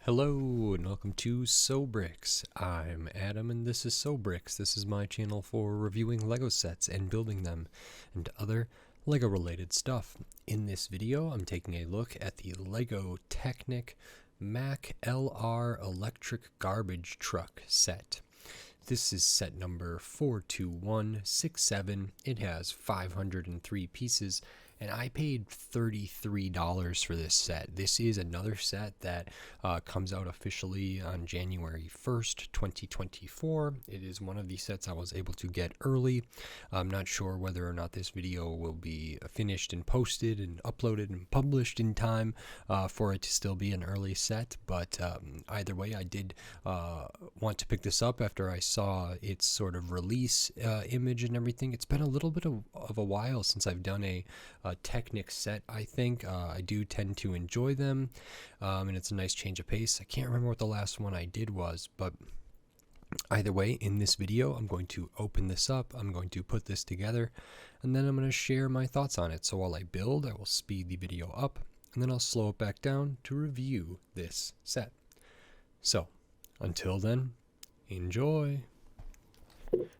Hello and welcome to Sobricks. I'm Adam and this is Sobricks. This is my channel for reviewing Lego sets and building them and other Lego related stuff. In this video I'm taking a look at the Lego Technic Mack LR electric garbage truck set. This is set number 42167. It has 503 pieces and I paid $33 for this set. This is another set that comes out officially on January 1st, 2024. It is one of the sets I was able to get early. I'm not sure whether or not this video will be finished and posted and uploaded and published in time for it to still be an early set, but either way, I did want to pick this up after I saw its sort of release image and everything. It's been a little bit of a while since I've done a Technic set, I think. I do tend to enjoy them, and it's a nice change of pace. I can't remember what the last one I did was, but either way, in this video, I'm going to open this up, I'm going to put this together, and then I'm going to share my thoughts on it. So while I build, I will speed the video up, and then I'll slow it back down to review this set. So, until then, enjoy!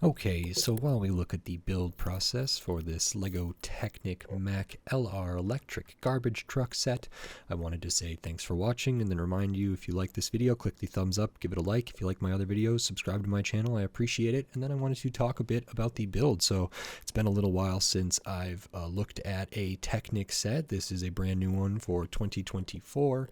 Okay, so while we look at the build process for this Lego Technic Mack LR electric garbage truck set, I wanted to say thanks for watching and then remind you, if you like this video, click the thumbs up, give it a like. If you like my other videos, subscribe to my channel, I appreciate it. And then I wanted to talk a bit about the build. So it's been a little while since I've looked at a Technic set. This is a brand new one for 2024.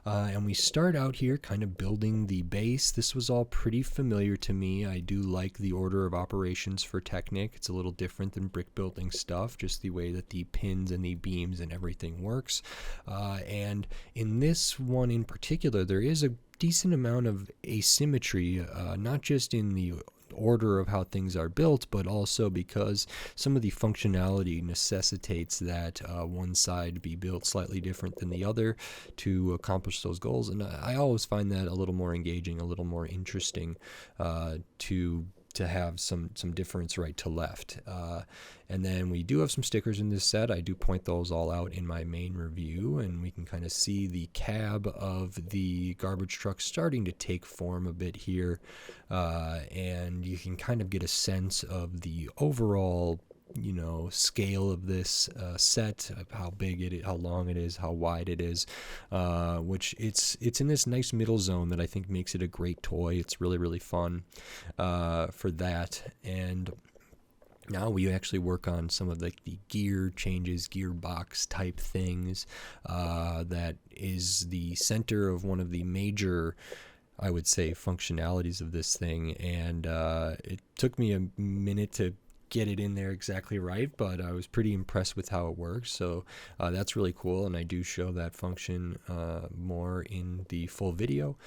And we start out here kind of building the base. This was all pretty familiar to me. I do like the order of operations for Technic. It's a little different than brick building stuff, just the way that the pins and the beams and everything works. And in this one in particular, there is a decent amount of asymmetry, not just in the order of how things are built, but also because some of the functionality necessitates that one side be built slightly different than the other to accomplish those goals. And I always find that a little more engaging, a little more interesting to have some difference right to left. And then we do have some stickers in this set. I do point those all out in my main review, and we can kind of see the cab of the garbage truck starting to take form a bit here. And you can kind of get a sense of the overall scale of this set, of how big it is, how long it is, how wide it is, which it's in this nice middle zone that I think makes it a great toy. It's really fun for that. And now we actually work on some of the gear changes, gearbox type things. That is the center of one of the major, I would say, functionalities of this thing. And it took me a minute to get it in there exactly right, but I was pretty impressed with how it works. So that's really cool, and I do show that function more in the full video.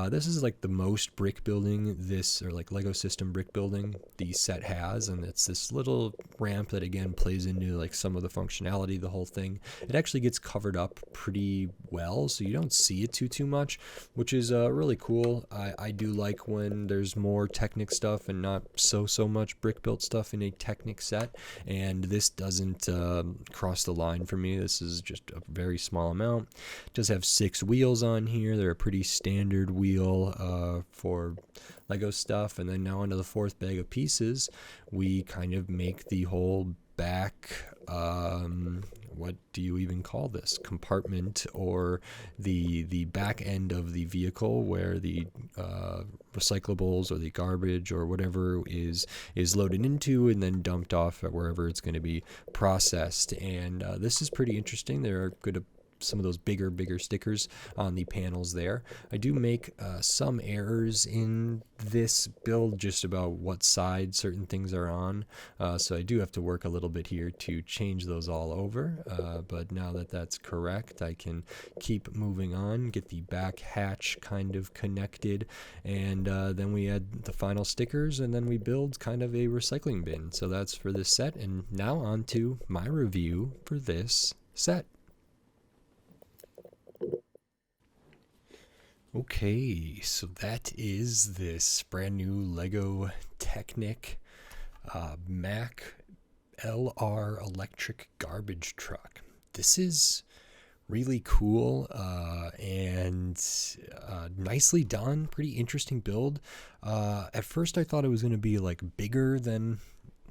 This is like the most brick building or like Lego system brick building the set has, and it's this little ramp that again plays into like some of the functionality. The whole thing, it actually gets covered up pretty well, so you don't see it too much, which is really cool. I do like when there's more Technic stuff and not so much brick built stuff in a Technic set, and this doesn't cross the line for me. This is just a very small amount. It does have 6 wheels on here. They're a pretty standard wheel for Lego stuff. And then now onto the 4th bag of pieces, we kind of make the whole back, what do you even call this, compartment, or the back end of the vehicle where the recyclables or the garbage or whatever is loaded into and then dumped off at wherever it's going to be processed. And this is pretty interesting. There are some of those bigger stickers on the panels there. I do make some errors in this build just about what side certain things are on, so I do have to work a little bit here to change those all over, but now that that's correct, I can keep moving on, get the back hatch kind of connected, and then we add the final stickers, and then we build kind of a recycling bin. So that's for this set, and now on to my review for this set. Okay, so that is this brand new Lego Technic Mack LR electric garbage truck. This is really cool and nicely done. Pretty interesting build. At first I thought it was going to be like bigger than,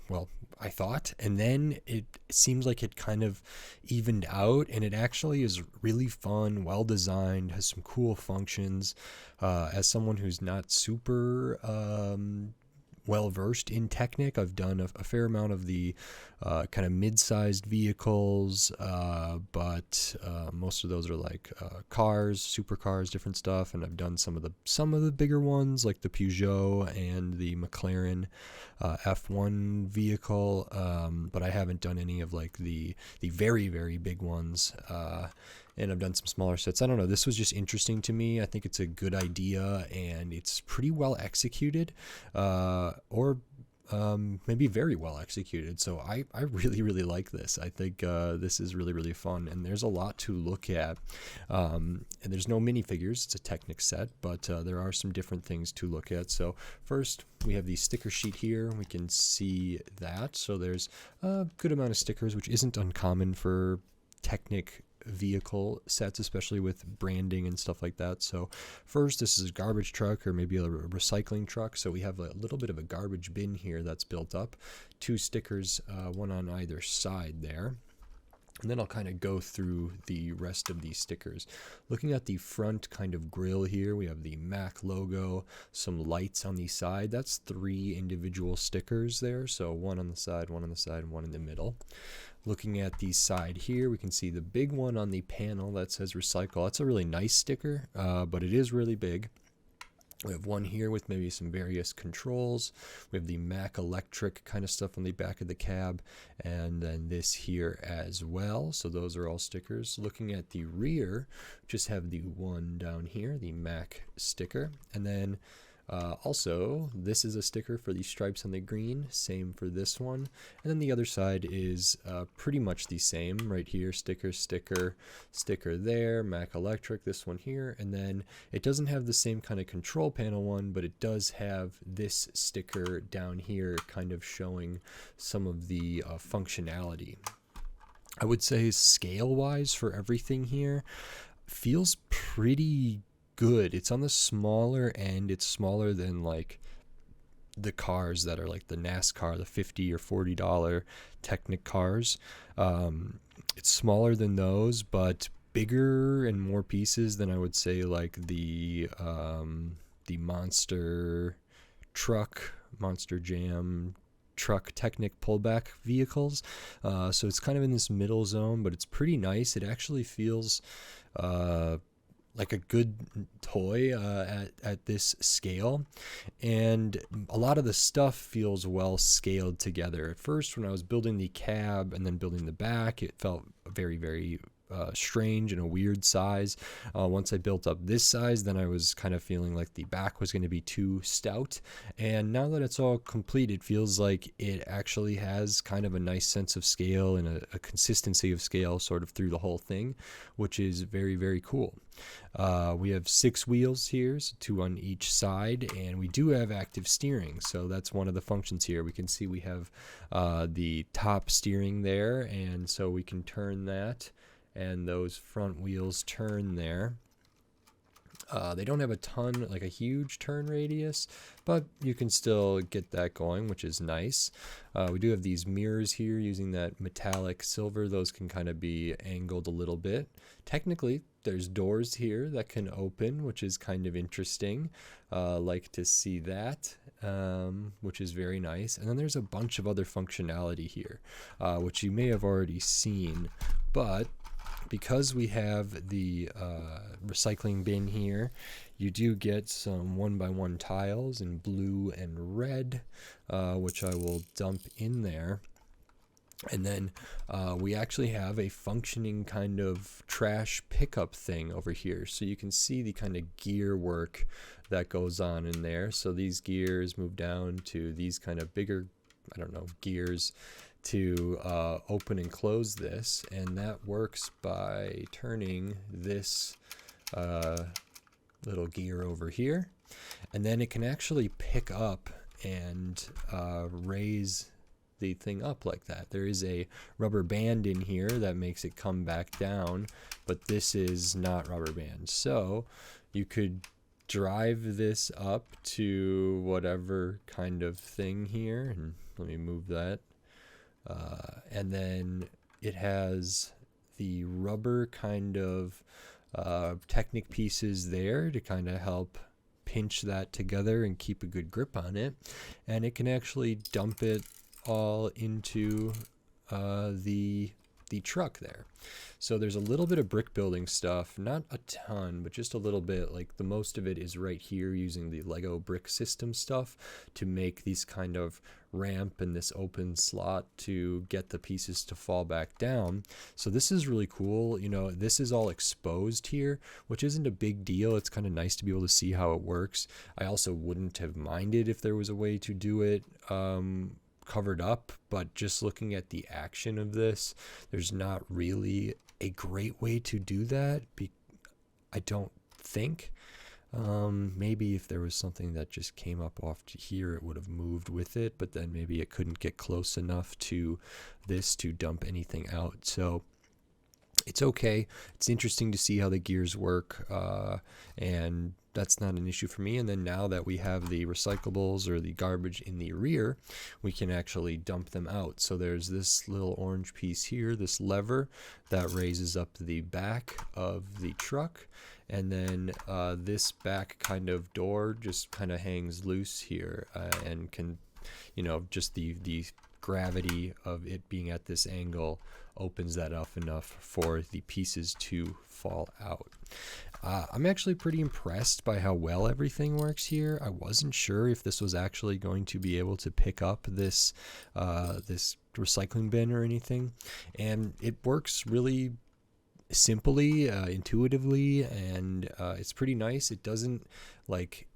well, I thought, and then it seems like it kind of evened out, and it actually is really fun, well designed, has some cool functions. As someone who's not super well versed in Technic, I've done a fair amount of the kind of mid-sized vehicles, but most of those are like cars, supercars, different stuff, and I've done some of the bigger ones like the Peugeot and the McLaren F1 vehicle, but I haven't done any of like the very very big ones. And I've done some smaller sets. I don't know. This was just interesting to me. I think it's a good idea, and it's pretty well executed, or maybe very well executed. So I really, really like this. I think this is really, really fun, and there's a lot to look at. And there's no minifigures. It's a Technic set, but there are some different things to look at. So first, we have the sticker sheet here. We can see that. So there's a good amount of stickers, which isn't uncommon for Technic vehicle sets, especially with branding and stuff like that. So first, this is a garbage truck or maybe a recycling truck. So we have a little bit of a garbage bin here that's built up. 2 stickers, one on either side there. And then I'll kind of go through the rest of these stickers. Looking at the front kind of grill here, we have the Mack logo, some lights on the side. That's 3 individual stickers there. So one on the side, one on the side, and one in the middle. Looking at the side here, we can see the big one on the panel that says recycle. That's a really nice sticker, but it is really big. We have one here with maybe some various controls. We have the Mack electric kind of stuff on the back of the cab, and then this here as well. So those are all stickers. Looking at the rear, just have the one down here, the Mack sticker, and then also, this is a sticker for the stripes on the green, same for this one, and then the other side is pretty much the same. Right here, sticker, sticker, sticker there, Mack Electric, this one here, and then it doesn't have the same kind of control panel one, but it does have this sticker down here kind of showing some of the functionality. I would say scale-wise for everything here, feels pretty good. It's on the smaller end. It's smaller than like the cars that are like the NASCAR, the $50 or $40 Technic cars. It's smaller than those, but bigger and more pieces than I would say like the monster truck, Monster Jam truck Technic pullback vehicles. So it's kind of in this middle zone, but it's pretty nice. It actually feels like a good toy at this scale, and a lot of the stuff feels well scaled together. At first, when I was building the cab and then building the back, it felt very, very strange and a weird size. Once I built up this size, then I was kind of feeling like the back was going to be too stout, and now that it's all complete, it feels like it actually has kind of a nice sense of scale and a consistency of scale sort of through the whole thing, which is very, very cool. We have 6 wheels here, so 2 on each side, and we do have active steering, so that's one of the functions here. We can see we have the top steering there, and so we can turn that, and those front wheels turn there. They don't have a huge turn radius, but you can still get that going, which is nice. We do have these mirrors here using that metallic silver. Those can kind of be angled a little bit. Technically, there's doors here that can open, which is kind of interesting. Like to see that, which is very nice. And then there's a bunch of other functionality here, which you may have already seen, but because we have the recycling bin here, you do get some 1x1 tiles in blue and red, which I will dump in there. And then we actually have a functioning kind of trash pickup thing over here. So you can see the kind of gear work that goes on in there. So these gears move down to these kind of bigger, gears to open and close this, and that works by turning this little gear over here, and then it can actually pick up and raise the thing up like that. There is a rubber band in here that makes it come back down, but this is not rubber band. So you could drive this up to whatever kind of thing here, and let me move that. And then it has the rubber kind of Technic pieces there to kind of help pinch that together and keep a good grip on it. And it can actually dump it all into the truck there. So there's a little bit of brick building stuff, not a ton, but just a little bit. Like the most of it is right here using the Lego brick system stuff to make these kind of ramp and this open slot to get the pieces to fall back down. So this is really cool. You know, this is all exposed here, which isn't a big deal. It's kind of nice to be able to see how it works. I also wouldn't have minded if there was a way to do it covered up, but just looking at the action of this, there's not really a great way to do that. I don't think. Maybe if there was something that just came up off to here, it would have moved with it, but then maybe it couldn't get close enough to this to dump anything out. So it's okay. It's interesting to see how the gears work, and that's not an issue for me. And then now that we have the recyclables or the garbage in the rear, we can actually dump them out. So there's this little orange piece here, this lever that raises up the back of the truck. And then this back kind of door just kind of hangs loose here and can, you know, just the gravity of it being at this angle opens that up enough for the pieces to fall out. I'm actually pretty impressed by how well everything works here. I wasn't sure if this was actually going to be able to pick up this this recycling bin or anything, and it works really simply, intuitively, and it's pretty nice. It doesn't like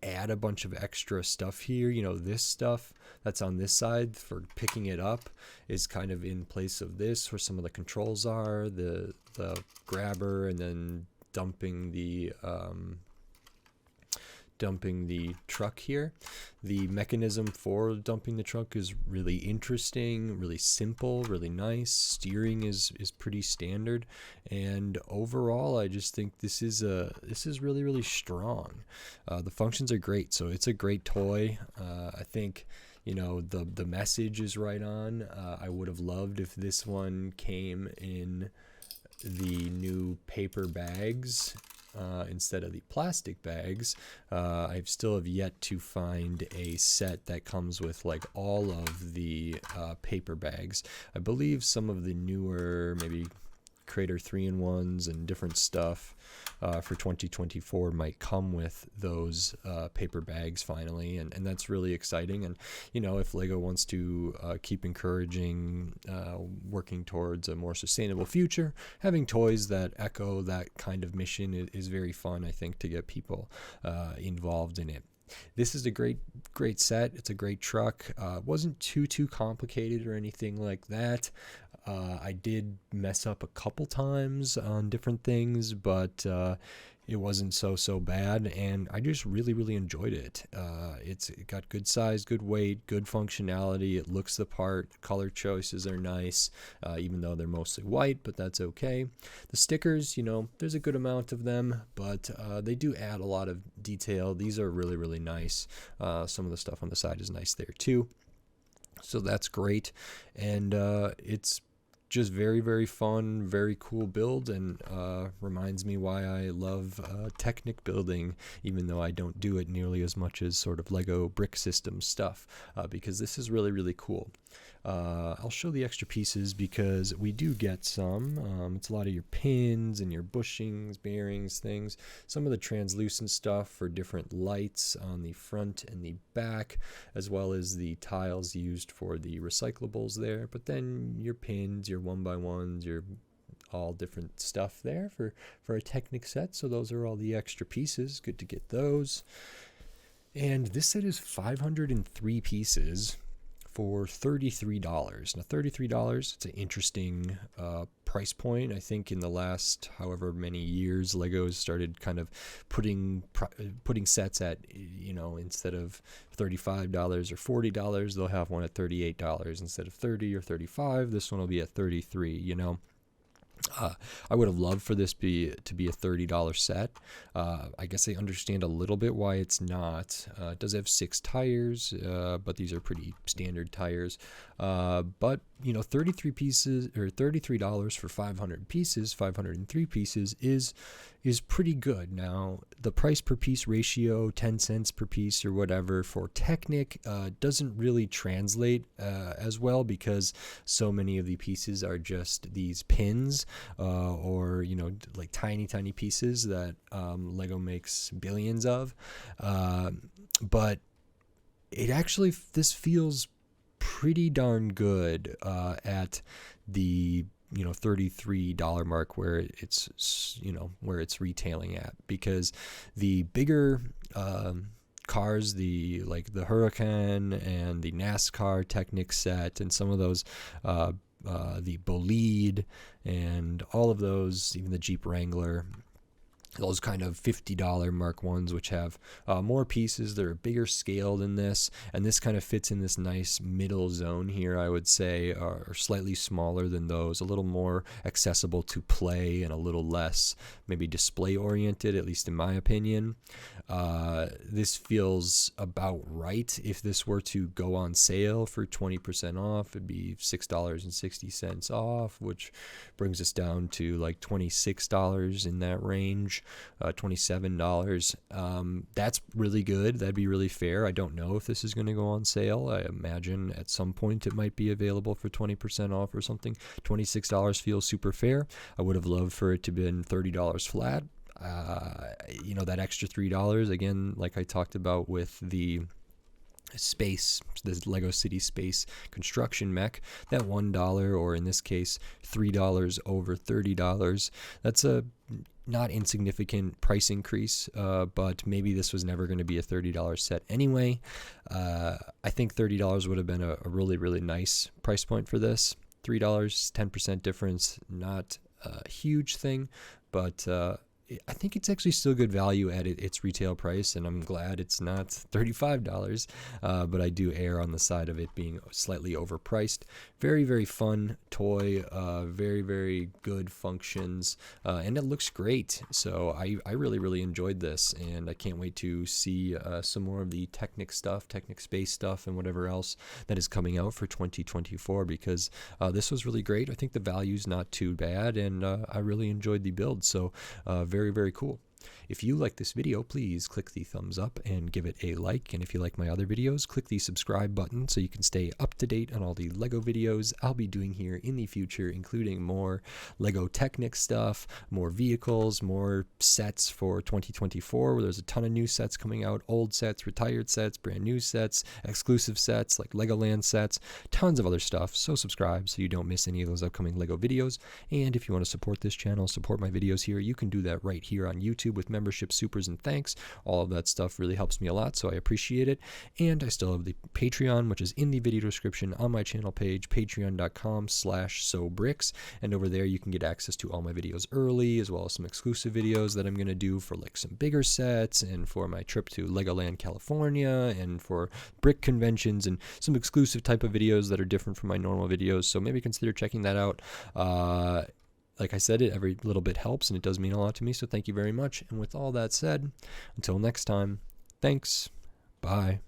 add a bunch of extra stuff here. You know, this stuff that's on this side for picking it up is kind of in place of this, where some of the controls are, the grabber, and then dumping the truck here. The mechanism for dumping the truck is really interesting, really simple, really nice. Steering is pretty standard, and overall I just think this is really, really strong. The functions are great, so it's a great toy. I think, you know, the message is right on. I would have loved if this one came in the new paper bags instead of the plastic bags. I still have yet to find a set that comes with like all of the paper bags. I believe some of the newer, maybe Creator 3-in-1s and different stuff for 2024 might come with those paper bags finally, and that's really exciting. And you know, if Lego wants to keep encouraging working towards a more sustainable future, having toys that echo that kind of mission is very fun, I think, to get people involved in it. This is a great set. It's a great truck. It wasn't too complicated or anything like that. I did mess up a couple times on different things, but it wasn't so bad, and I just really enjoyed it. It got good size, good weight, good functionality. It looks the part. Color choices are nice, even though they're mostly white, but that's okay. The stickers, you know, there's a good amount of them, but they do add a lot of detail. These are really nice. Some of the stuff on the side is nice there too, so that's great. And it's just very fun, very cool build, and reminds me why I love Technic building, even though I don't do it nearly as much as sort of Lego brick system stuff, because this is really cool. I'll show the extra pieces because we do get some. It's a lot of your pins and your bushings, bearings, things. Some of the translucent stuff for different lights on the front and the back, as well as the tiles used for the recyclables there. But then your pins, your 1x1s, your all different stuff there for a Technic set. So those are all the extra pieces. Good to get those. And this set is 503 pieces for $33. Now, $33, it's an interesting price point. I think in the last however many years, Legos started kind of putting sets at, instead of $35 or $40, they'll have one at $38 instead of $30 or $35. This one will be at $33. I would have loved for this to be a $30 set. I guess I understand a little bit why it's not. It does have 6 tires, but these are pretty standard tires. But 33 pieces or $33 for 500 pieces, 503 pieces is pretty good. Now, the price per piece ratio, 10 cents per piece or whatever for Technic, doesn't really translate as well, because so many of the pieces are just these pins or like tiny pieces that Lego makes billions of. But this feels pretty darn good at the $33 mark where it's retailing at, because the bigger cars, the Huracan and the NASCAR Technic set and some of those the Bolide and all of those, even the Jeep Wrangler, those kind of $50 mark ones, which have more pieces, they're a bigger scale than this, and this kind of fits in this nice middle zone here, I would say, or slightly smaller than those, a little more accessible to play and a little less maybe display oriented, at least in my opinion. This feels about right. If this were to go on sale for 20% off, it'd be $6.60 off, which brings us down to like $26 in that range. $27. That's really good. That'd be really fair. I don't know if this is going to go on sale. I imagine at some point it might be available for 20% off or something. $26 feels super fair. I would have loved for it to have been $30 flat. That extra $3, again, like I talked about with the Lego City Space construction mech, that $1, or in this case $3 over $30, that's a not insignificant price increase, but maybe this was never going to be a $30 set anyway. I think $30 would have been a really, really nice price point for this. $3, 10% difference, not a huge thing, but I think it's actually still good value at its retail price, and I'm glad it's not $35, but I do err on the side of it being slightly overpriced. Very, very fun toy, very, very good functions, and it looks great. So I really, really enjoyed this, and I can't wait to see some more of the Technic stuff, Technic Space stuff, and whatever else that is coming out for 2024, because this was really great. I think the value's not too bad, and I really enjoyed the build. So very, very cool. If you like this video, please click the thumbs up and give it a like. And if you like my other videos, click the subscribe button so you can stay up to date on all the Lego videos I'll be doing here in the future, including more Lego Technic stuff, more vehicles, more sets for 2024, where there's a ton of new sets coming out, old sets, retired sets, brand new sets, exclusive sets like Legoland sets, tons of other stuff. So subscribe so you don't miss any of those upcoming Lego videos. And if you want to support this channel, support my videos here, you can do that right here on YouTube with membership, supers, and thanks. All of that stuff really helps me a lot, so I appreciate it. And I still have the Patreon, which is in the video description on my channel page, patreon.com/sobricks, and over there you can get access to all my videos early, as well as some exclusive videos that I'm going to do for like some bigger sets, and for my trip to Legoland, California, and for brick conventions, and some exclusive type of videos that are different from my normal videos. So maybe consider checking that out. Like I said, every little bit helps, and it does mean a lot to me, so thank you very much. And with all that said, until next time, thanks. Bye.